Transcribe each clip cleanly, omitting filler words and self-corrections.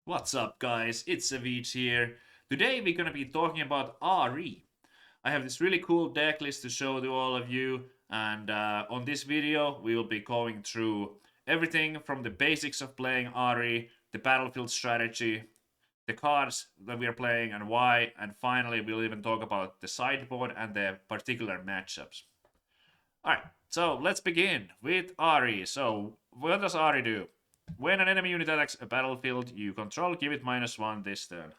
What's up, guys? It's Savjz here. Today we're gonna be talking about Ahri. I have this really cool deck list to show to all of you, and on this video we will be going through everything from the basics of playing Ahri, the battlefield strategy, the cards that we are playing and why, and finally we'll even talk about the sideboard and the particular matchups. Alright, so let's begin with Ahri. So, what does Ahri do? When an enemy unit attacks a battlefield you control, give it -1 this turn.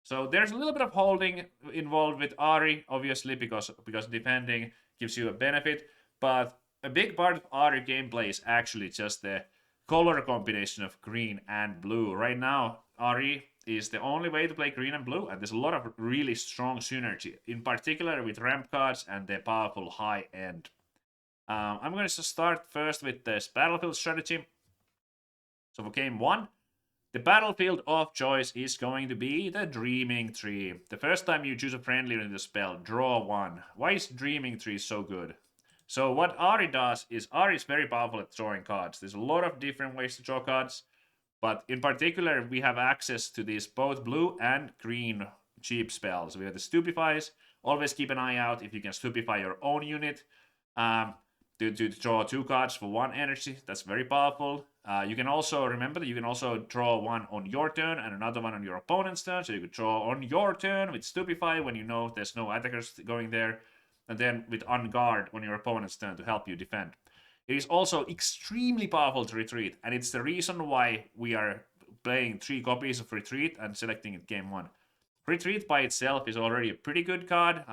So there's a little bit of holding involved with Ahri, obviously, because defending gives you a benefit, but a big part of Ahri gameplay is actually just the color combination of green and blue. Right now, Ahri is the only way to play green and blue, and there's a lot of really strong synergy, in particular with ramp cards and the powerful high end. I'm going to start first with this battlefield strategy. So for game 1, the battlefield of choice is going to be the Dreaming Tree. The first time you choose a friendly in the spell, draw 1. Why is Dreaming Tree so good? So what Ahri does is Ahri is very powerful at drawing cards. There's a lot of different ways to draw cards, but in particular we have access to these both blue and green cheap spells. We have the Stupefies. Always keep an eye out if you can stupefy your own unit. To draw 2 cards for 1 energy. That's very powerful. You can also remember that you can also draw 1 on your turn and another one on your opponent's turn. So you could draw on your turn with Stupefy when you know there's no attackers going there, and then with Unguard on your opponent's turn to help you defend. It is also extremely powerful to retreat, and it's the reason why we are playing 3 copies of retreat and selecting it game 1. Retreat by itself is already a pretty good card.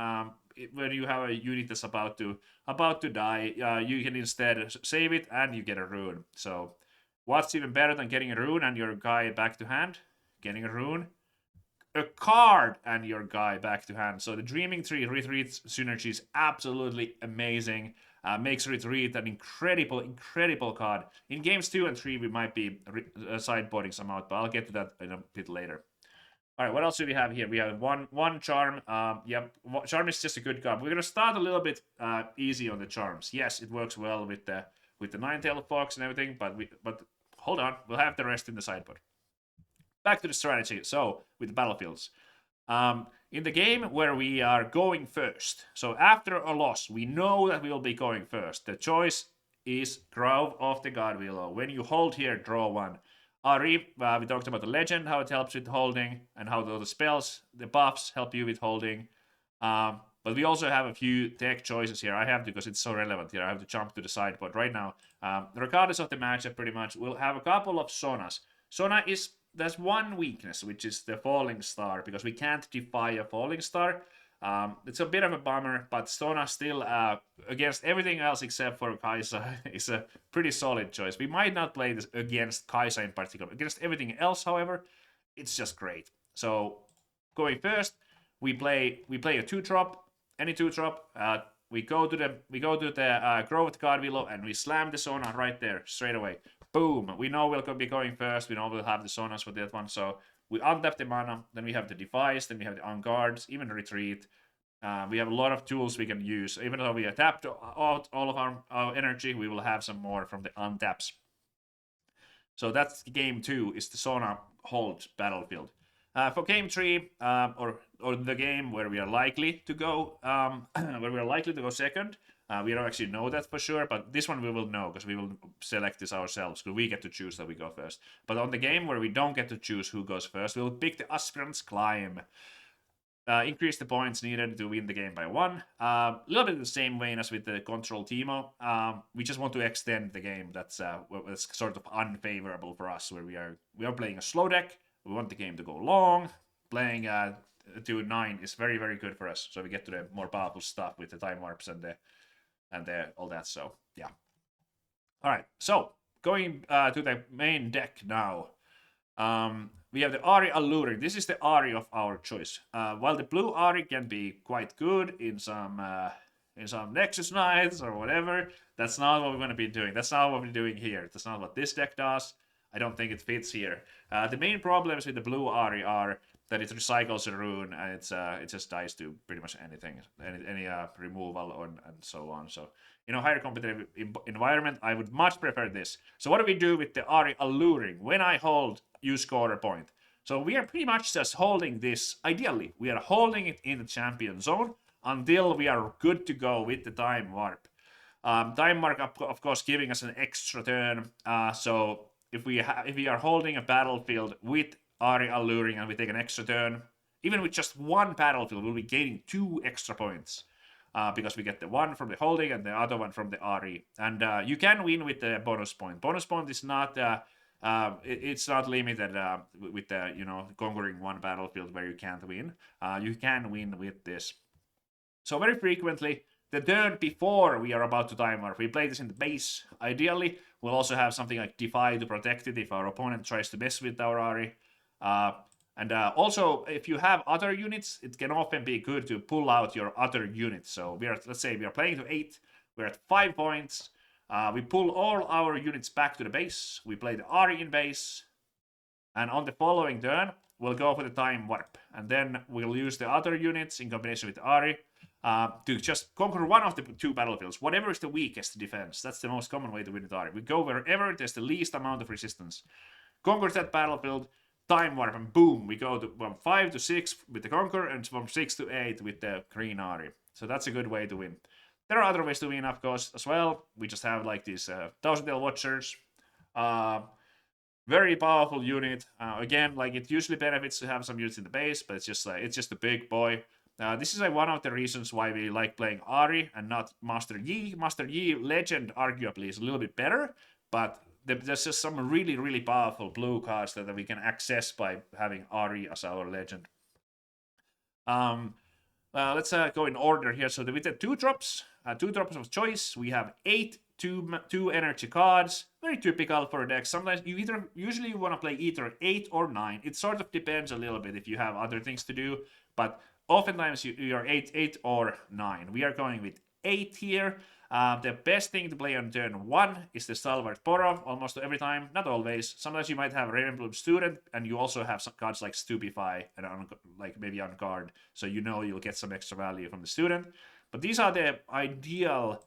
When you have a unit that's about to die, you can instead save it and you get a rune. So what's even better than getting a rune and your guy back to hand? Getting a rune, a card, and your guy back to hand. So the Dreaming Tree retreat synergy is absolutely amazing. Makes retreat an incredible card. In games 2 and 3 we might be sideboarding some out, but I'll get to that in a bit later. All right, what else do we have here? We have one charm. Yep, charm is just a good card. We're gonna start a little bit easy on the charms. Yes, it works well with the nine-tailed fox and everything, but hold on, we'll have the rest in the sideboard. Back to the strategy. So with the battlefields, in the game where we are going first, so after a loss, we know that we will be going first. The choice is Grove of the God Willow. When you hold here, draw 1. Ahri, we talked about the legend, how it helps with holding, and how the spells, the buffs help you with holding. But we also have a few tech choices here. I have to, because it's so relevant here, I have to jump to the sideboard right now. Regardless of the matchup, pretty much, we'll have a couple of Sonas. Sona is, there's one weakness, which is the Falling Star, because we can't defy a Falling Star. It's a bit of a bummer, but Sona still, against everything else except for Kaisa, is a pretty solid choice. We might not play this against Kaisa in particular. Against everything else, however, it's just great. So, going first, we play a 2-drop, any 2-drop. We go to the Growth God Willow and we slam the Sona right there, straight away. Boom! We know we'll be going first. We know we'll have the Sonas for that one, so we untap the mana, then we have the Defies, then we have the Unguards, even Retreat. We have a lot of tools we can use. Even though we have tapped out all of our energy, we will have some more from the untaps. So that's game 2, is the Sona hold battlefield. For game 3, or the game where we are likely to go, second, we don't actually know that for sure, but this one we will know because we will select this ourselves, because we get to choose that we go first. But on the game where we don't get to choose who goes first, we'll pick the Aspirant's Climb. Increase the points needed to win the game by 1. A little bit the same vein as with the Control Teemo. We just want to extend the game. That's sort of unfavorable for us, where we are playing a slow deck. We want the game to go long. Playing 2-9 is very, very good for us. So we get to the more powerful stuff with the time warps and all that. So yeah. All right. So going to the main deck now. We have the Ahri Alluring. This is the Ahri of our choice. While the blue Ahri can be quite good in some Nexus Knights or whatever, that's not what we're going to be doing. That's not what we're doing here. That's not what this deck does. I don't think it fits here. The main problems with the blue Ahri are that it recycles a rune and it just dies to pretty much anything, any removal and so on. So in a higher competitive environment, I would much prefer this. So what do we do with the Ahri Alluring? When I hold, you score a point. So we are pretty much just holding this. Ideally, we are holding it in the champion zone until we are good to go with the time warp. Time warp, of course, giving us an extra turn. So if we are holding a battlefield with Ahri alluring and we take an extra turn, even with just one battlefield, we'll be gaining 2 extra points. Because we get the one from the holding and the other one from the Ahri. And you can win with the bonus point. Bonus point is not it's not limited with the conquering one battlefield where you can't win. You can win with this. So very frequently, the turn before we are about to time warp, we play this in the base. Ideally, we'll also have something like Defy to protect it if our opponent tries to mess with our Ahri. And also, if you have other units, it can often be good to pull out your other units. So let's say we are playing to 8, we're at 5 points. We pull all our units back to the base. We play the Ahri in base. And on the following turn, we'll go for the time warp. And then we'll use the other units in combination with Ahri to just conquer one of the 2 battlefields. Whatever is the weakest defense. That's the most common way to win with Ahri. We go wherever there's the least amount of resistance. Conquer that battlefield. Time warp, and boom, we go from 5 to 6 with the Conquer, and from 6 to 8 with the Green Ahri. So that's a good way to win. There are other ways to win, of course, as well. We just have like these Thousand Tail Watchers. Very powerful unit. Again, like it usually benefits to have some units in the base, but it's just a big boy. This is one of the reasons why we like playing Ahri and not Master Yi. Master Yi Legend arguably is a little bit better, but there's just some really, really powerful blue cards that we can access by having Ahri as our legend. Let's go in order here. So with the 2 drops of choice, we have 8 two energy cards. Very typical for a deck. Sometimes usually you want to play either 8 or 9. It sort of depends a little bit if you have other things to do, but oftentimes you're 8 or 9. We are going with 8 here. The best thing to play on turn 1 is the Stalwart Poro, almost every time, not always. Sometimes you might have Ravenbloom Student, and you also have some cards like Stupefy, and like maybe on guard, so you'll get some extra value from the student. But these are the ideal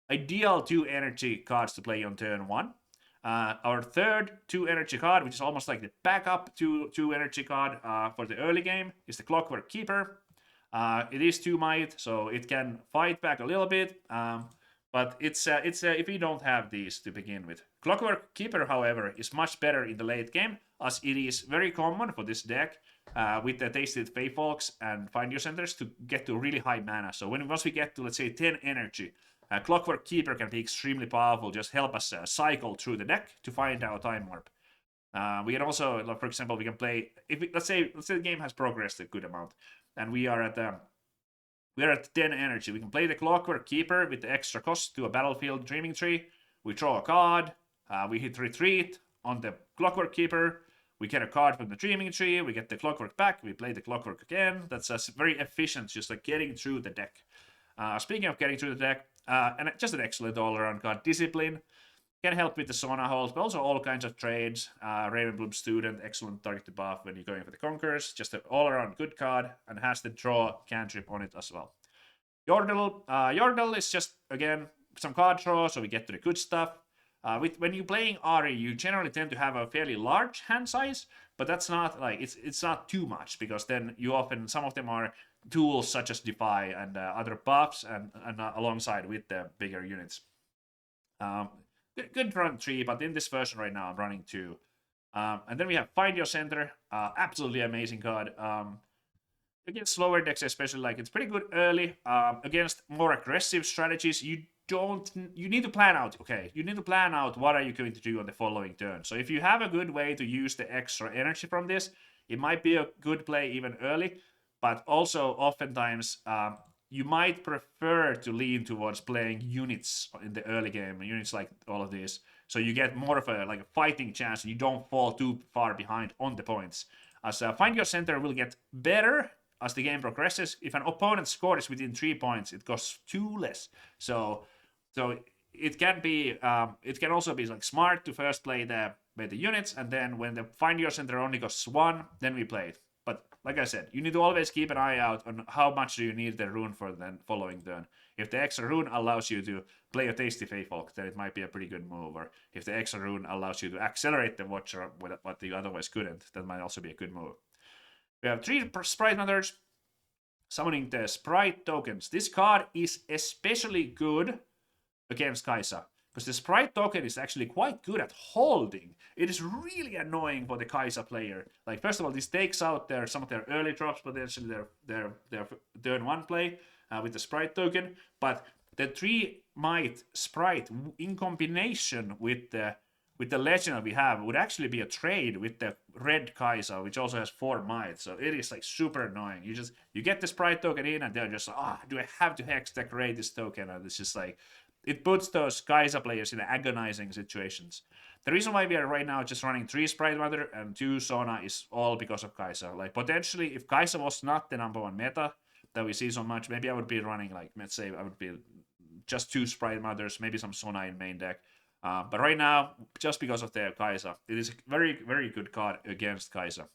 2 energy cards to play on turn 1. Our third 2 energy card, which is almost like the backup 2 energy card for the early game, is the Clockwork Keeper. It is 2 might, so it can fight back a little bit. But it's if you don't have these to begin with. Clockwork Keeper, however, is much better in the late game, as it is very common for this deck with the Tasted Feyfolks and Find Your Centers to get to really high mana. So once we get to, let's say, 10 energy, Clockwork Keeper can be extremely powerful, just help us cycle through the deck to find our time warp. We can also, for example, we can play, let's say the game has progressed a good amount, and we are at 10 energy. We can play the Clockwork Keeper with the extra cost to a battlefield Dreaming Tree. We draw a card. We hit retreat on the Clockwork Keeper. We get a card from the Dreaming Tree. We get the Clockwork back. We play the Clockwork again. That's very efficient, just like getting through the deck. Speaking of getting through the deck, and just an excellent all-around card, Discipline. Can help with the Sona holes, but also all kinds of trades. Ravenbloom Student, excellent target buff when you're going for the Conquerors. Just an all-around good card, and has the draw cantrip on it as well. Yordle is just, again, some card draw, so we get to the good stuff. When you're playing Ahri, you generally tend to have a fairly large hand size, but that's not like it's not too much, because then some of them are tools such as Defy and other buffs, and alongside with the bigger units. Good run 3, but in this version right now I'm running 2. And then we have Find Your Center, absolutely amazing card. Against slower decks especially, like it's pretty good early. Against more aggressive strategies, you need to plan out, okay? You need to plan out what are you going to do on the following turn. So if you have a good way to use the extra energy from this, it might be a good play even early, but also oftentimes you might prefer to lean towards playing units in the early game, units like all of these, so you get more of a fighting chance and you don't fall too far behind on the points. As Find Your Center will get better as the game progresses. If an opponent's score is within 3 points, it costs 2 less. So it can also be like smart to first play the units, and then when the Find Your Center only costs 1, then we play it. But like I said, you need to always keep an eye out on how much do you need the rune for the following turn. If the extra rune allows you to play a Tasty Feyfolk, then it might be a pretty good move. Or if the extra rune allows you to accelerate the Watcher what you otherwise couldn't, that might also be a good move. We have 3 Sprite Mothers, summoning the Sprite tokens. This card is especially good against Kaisa, because the Sprite token is actually quite good at holding. It is really annoying for the Kaisa player. Like, first of all, this takes out some of their early drops, potentially their turn 1 play with the Sprite token, but the 3 Might Sprite in combination with the legend that we have would actually be a trade with the red Kaisa, which also has 4 Might. So it is like super annoying. You get the Sprite token in, and they're just like, do I have to hex decorate this token? And it's just like, it puts those Kaisa players in agonizing situations. The reason why we are right now just running 3 Sprite Mother and 2 Sona is all because of Kaisa. Like, potentially, if Kaisa was not the #1 meta that we see so much, maybe I would be running, like, let's say I would be just 2 Sprite Mothers, maybe some Sona in main deck. But right now, just because of the Kaisa, it is a very, very good card against Kaisa.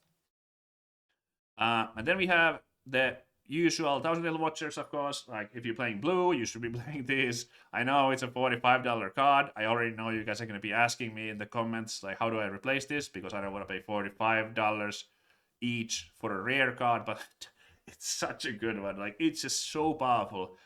And then we have the usual 1000 Little Watchers, of course. Like, if you're playing blue, you should be playing this. I know it's a $45 card. I already know you guys are going to be asking me in the comments, like, how do I replace this? Because I don't want to pay $45 each for a rare card, but it's such a good one. Like, it's just so powerful.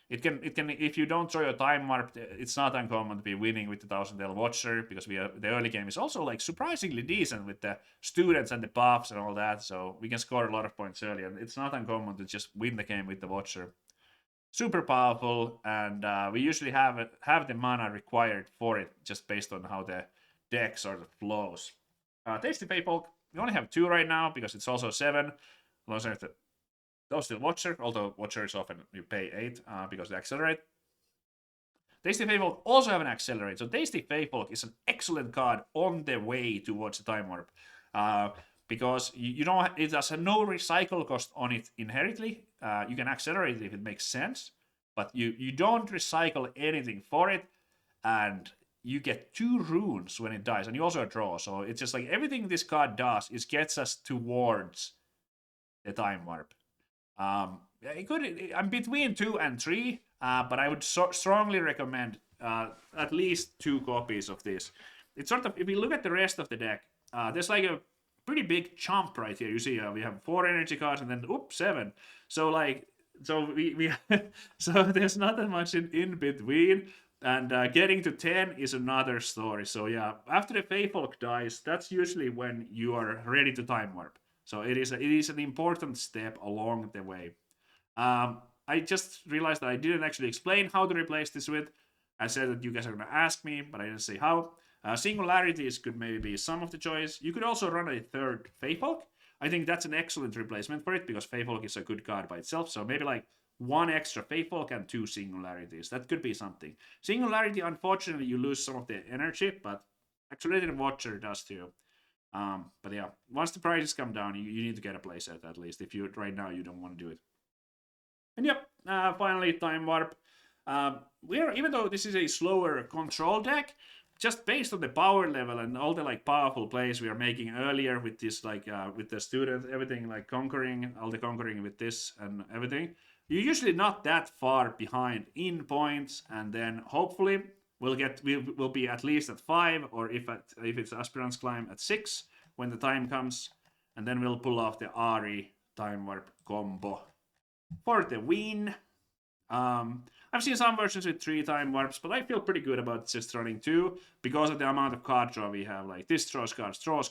It can if you don't throw your time warp, it's not uncommon to be winning with the 1000 Little Watcher, because the early game is also like surprisingly decent with the students and the buffs and all that, so we can score a lot of points early, and it's not uncommon to just win the game with the Watcher. Super powerful, and we usually have the mana required for it, just based on how the deck sort of flows. Tasty Feyfolk, we only have 2 right now because it's also 7. Those still Watcher, although Watcher is often you pay 8 because they accelerate. Tasty Feyfolk also have an accelerate, so Tasty Feyfolk is an excellent card on the way towards the Time Warp. Because you know it has no recycle cost on it inherently. You can accelerate it if it makes sense, but you don't recycle anything for it, and you get 2 runes when it dies, and you also draw. So it's just like everything this card does is gets us towards the Time Warp. I'm between 2 and 3, but I would strongly recommend at least 2 copies of this. It's sort of, if you look at the rest of the deck, there's like a pretty big chump right here. You see, we have 4 energy cards and then 7. So like, so we so there's not that much in between. And getting to 10 is another story. So yeah, after the Feyfolk dies, that's usually when you are ready to Time Warp. So it is an important step along the way. I just realized that I didn't actually explain how to replace this with. I said that you guys are going to ask me, but I didn't say how. Singularities could maybe be some of the choice. You could also run a 3rd Feyfolk. I think that's an excellent replacement for it, because Feyfolk is a good card by itself. So maybe like 1 extra Feyfolk and 2 Singularities. That could be something. Singularity, unfortunately, you lose some of the energy, but Accelerated Watcher does too. But yeah, once the prices come down, you need to get a playset at least. If you right now you don't want to do it. And yep, finally Time Warp. Even though this is a slower control deck, just based on the power level and all the like powerful plays we are making earlier with this, like with the student, everything like all the conquering with this and everything, you're usually not that far behind in points, and then hopefully we'll be at least at 5, or if it's Aspirant's Climb at 6 when the time comes, and then we'll pull off the Ahri Time Warp combo for the win. I've seen some versions with 3 Time Warps, but I feel pretty good about just running 2 because of the amount of card draw we have. Like, this draws cards, draw.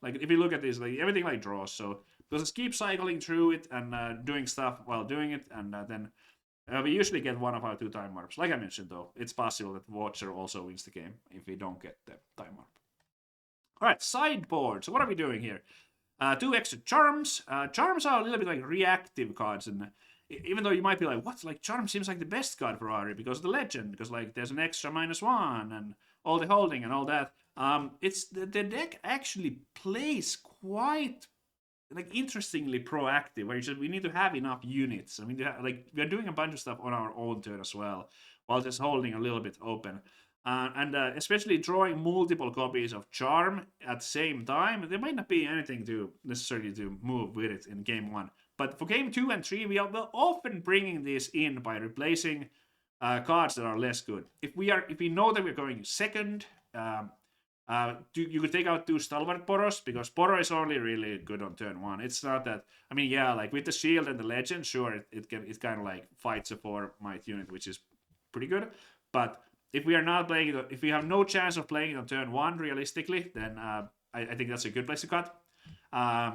Like, if you look at this, like, everything like draws. So just keep cycling through it and doing stuff while doing it, and then we usually get 1 of our 2 Time Warps. Like I mentioned, though, it's possible that Watcher also wins the game if we don't get the Time Warp. Alright, sideboard. So what are we doing here? 2 extra Charms. Charms are a little bit like reactive cards, and even though you might be like, what? Like, Charm seems like the best card for Ahri because of the legend, because like there's an extra -1 and all the holding and all that. It's the deck actually plays quite like interestingly proactive, where we need to have enough units. I mean, we're doing a bunch of stuff on our own turn as well, while just holding a little bit open. Especially drawing multiple copies of Charm at the same time, there might not be anything to necessarily to move with it in game 1. But for game 2 and 3, we are often bringing this in by replacing cards that are less good. If we know that we're going second, you could take out 2 Stalwart Boros, because Boro is only really good on turn 1. It's not that, I mean, yeah, like with the shield and the legend, sure, it kind of like fights a 4 might unit, which is pretty good. But if we are not playing it, if we have no chance of playing it on turn 1 realistically, then I think that's a good place to cut.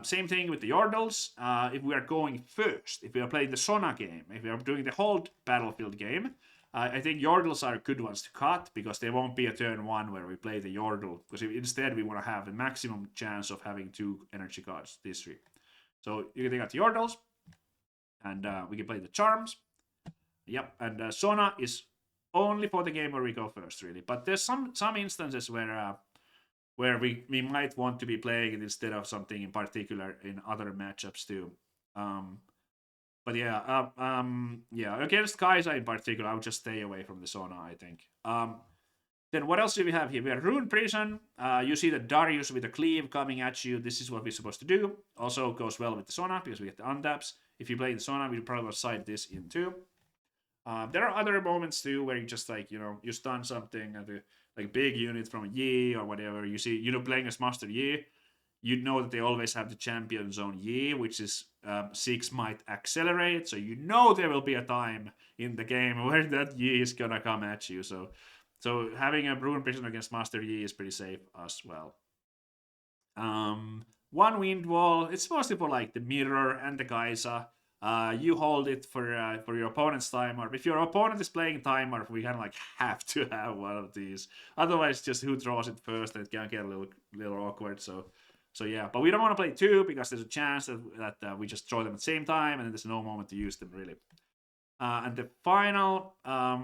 Same thing with the Yordles. If we are going first, if we are playing the Sona game, if we are doing the whole battlefield game, I think Yordles are good ones to cut, because there won't be a turn 1 where we play the Yordle, because instead we want to have the maximum chance of having 2 energy cards this 3. So you can take out the Yordles, and we can play the Charms. Yep, and Sona is only for the game where we go first, really. But there's some instances where we might want to be playing it instead of something in particular in other matchups too. But yeah, against Kaisa in particular, I would just stay away from the Sona, I think. Then what else do we have here? We have Rune Prison. You see the Darius with the cleave coming at you. This is what we're supposed to do. Also goes well with the Sona, because we get the untaps. If you play the Sona, we'll probably side this in too. There are other moments too where you just like, you stun something at the like big unit from Yi or whatever. You see, playing as Master Yi, you know that they always have the champion zone Yi, which is 6 might accelerate. So there will be a time in the game where that Yi is gonna come at you. So having a Rune Prison against Master Yi is pretty safe as well. One Wind Wall, it's mostly for like the Mirror and the Kaisa. You hold it for your opponent's time warp. If your opponent is playing time warp, we kind of like have to have one of these. Otherwise, just who draws it first, and it can get a little awkward. So yeah, but we don't want to play 2, because there's a chance that we just draw them at the same time, and then there's no moment to use them really. And the final, I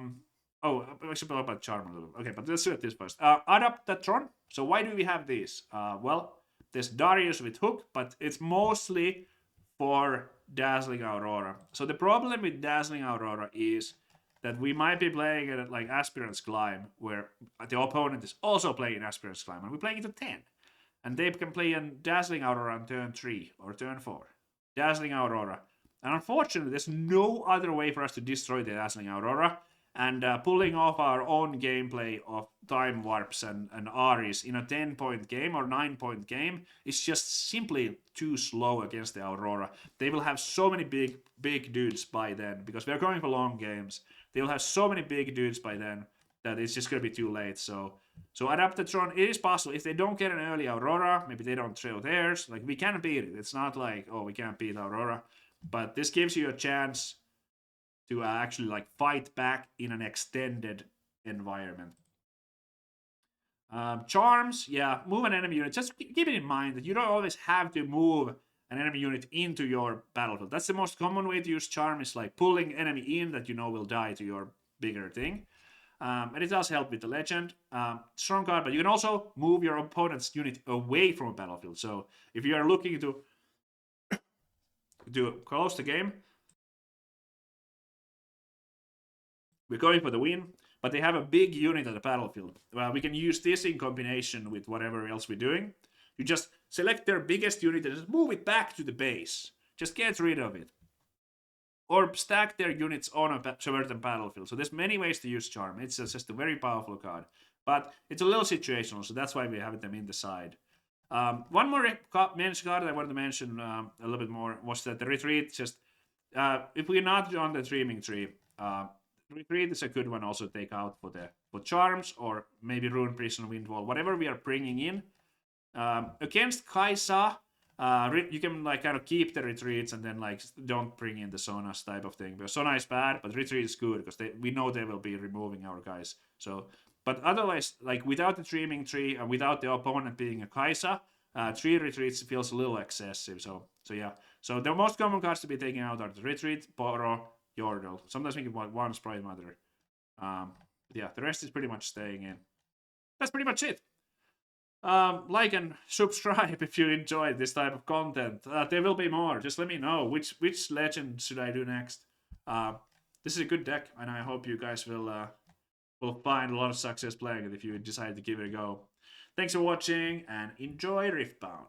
should talk about Charm a little. Okay, but let's do it this first. Adaptatron. So why do we have these? Well, there's Darius with Hook, but it's mostly for Dazzling Aurora. So the problem with Dazzling Aurora is that we might be playing it at like Aspirant's Climb, where the opponent is also playing Aspirant's Climb, and we're playing it at 10. And they can play in Dazzling Aurora on turn 3 or turn 4. Dazzling Aurora. And unfortunately, there's no other way for us to destroy the Dazzling Aurora. And pulling off our own gameplay of time warps and Ahris in a 10-point game or 9-point game is just simply too slow against the Aurora. They will have so many big dudes by then, because we're going for long games. They will have so many big dudes by then that it's just going to be too late. So Adaptatron, it is possible. If they don't get an early Aurora, maybe they don't throw theirs. Like, we can beat it. It's not like, we can't beat Aurora. But this gives you a chance to actually like fight back in an extended environment. Charms, yeah, move an enemy unit. Just keep it in mind that you don't always have to move an enemy unit into your battlefield. That's the most common way to use Charm, is like pulling enemy in that will die to your bigger thing. And it does help with the legend. Strong card, but you can also move your opponent's unit away from a battlefield. So if you are looking to close the game, we're going for the win, but they have a big unit at the battlefield. Well, we can use this in combination with whatever else we're doing. You just select their biggest unit and just move it back to the base. Just get rid of it. Or stack their units on a certain battlefield. So there's many ways to use Charm. It's just a very powerful card. But it's a little situational, so that's why we have them in the side. One more card that I wanted to mention a little bit more was that the Retreat, just if we're not on the Dreaming Tree, Retreat is a good one also to take out for Charms, or maybe Rune Prison, Windwall, whatever we are bringing in. Against Kaisa, you can like kind of keep the retreats and then like don't bring in the Sonas type of thing. Because Sona is bad, but retreat is good because we know they will be removing our guys. So, but otherwise, like without the Dreaming Tree and without the opponent being a Kaisa, 3 retreats feels a little excessive. So yeah. So the most common cards to be taken out are the Retreat, Boro, Yordle. Sometimes we can want 1 Sprite Mother. Yeah, the rest is pretty much staying in. That's pretty much it. Like and subscribe if you enjoyed this type of content. There will be more. Just let me know which legend should I do next. This is a good deck, and I hope you guys will will find a lot of success playing it if you decide to give it a go. Thanks for watching and enjoy Riftbound.